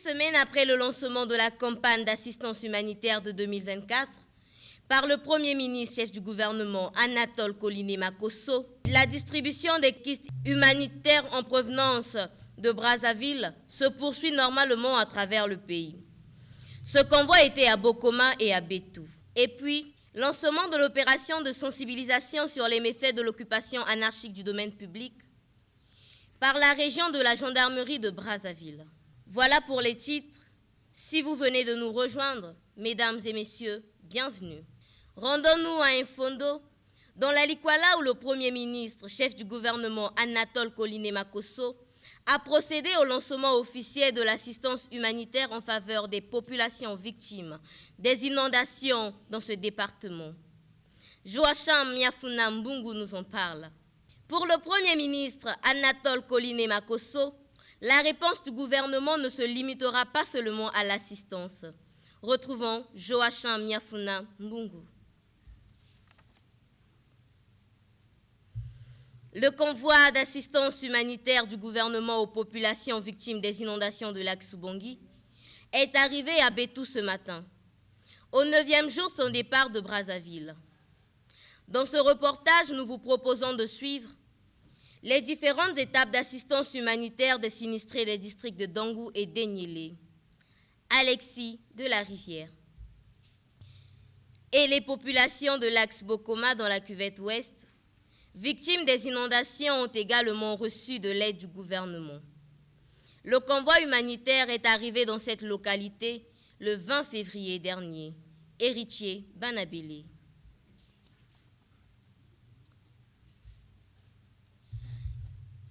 semaine après le lancement de la campagne d'assistance humanitaire de 2024, par le Premier ministre, chef du gouvernement, Anatole Koliné-Makosso, la distribution des kits humanitaires en provenance de Brazzaville se poursuit normalement à travers le pays. Ce convoi était à Bokoma et à Bétou. Et puis, lancement de l'opération de sensibilisation sur les méfaits de l'occupation anarchique du domaine public par la région de la gendarmerie de Brazzaville. Voilà pour les titres. Si vous venez de nous rejoindre, mesdames et messieurs, bienvenue. Rendons-nous à Infondo, dans la Likwala où le Premier ministre, chef du gouvernement Anatole Koliné-Makosso, a procédé au lancement officiel de l'assistance humanitaire en faveur des populations victimes des inondations dans ce département. Joachim Miafuna Mbungu nous en parle. Pour le Premier ministre Anatole Koliné-Makosso, la réponse du gouvernement ne se limitera pas seulement à l'assistance. Retrouvons Joachim Miafuna Mbungu. Le convoi d'assistance humanitaire du gouvernement aux populations victimes des inondations de lac Soubangui est arrivé à Bétou ce matin, au 9e jour de son départ de Brazzaville. Dans ce reportage, nous vous proposons de suivre les différentes étapes d'assistance humanitaire des sinistrés des districts de Dangou et d'Egnilé, Alexis de la Rivière, et les populations de l'axe Bokoma dans la cuvette ouest, victimes des inondations, ont également reçu de l'aide du gouvernement. Le convoi humanitaire est arrivé dans cette localité le 20 février dernier, héritier Banabélé.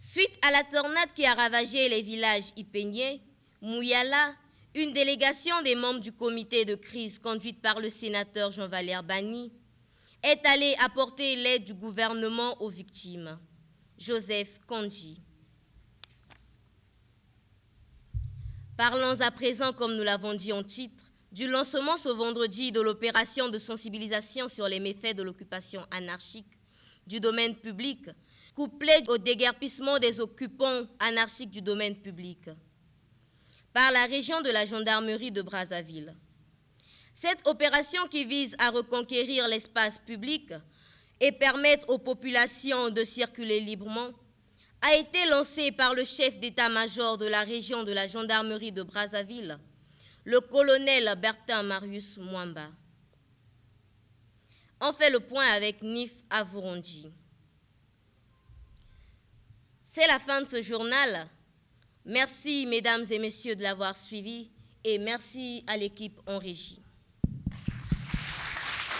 Suite à la tornade qui a ravagé les villages Ipeñé, Mouyala, une délégation des membres du comité de crise conduite par le sénateur Jean-Valère Bani est allée apporter l'aide du gouvernement aux victimes. Joseph Kandji. Parlons à présent, comme nous l'avons dit en titre, du lancement ce vendredi de l'opération de sensibilisation sur les méfaits de l'occupation anarchique du domaine public, couplée au déguerpissement des occupants anarchiques du domaine public par la région de la gendarmerie de Brazzaville. Cette opération qui vise à reconquérir l'espace public et permettre aux populations de circuler librement a été lancée par le chef d'état-major de la région de la gendarmerie de Brazzaville, le colonel Bertin Marius Mwamba. On fait le point avec Nif Avourondi. C'est la fin de ce journal. Merci, mesdames et messieurs, de l'avoir suivi et merci à l'équipe en régie.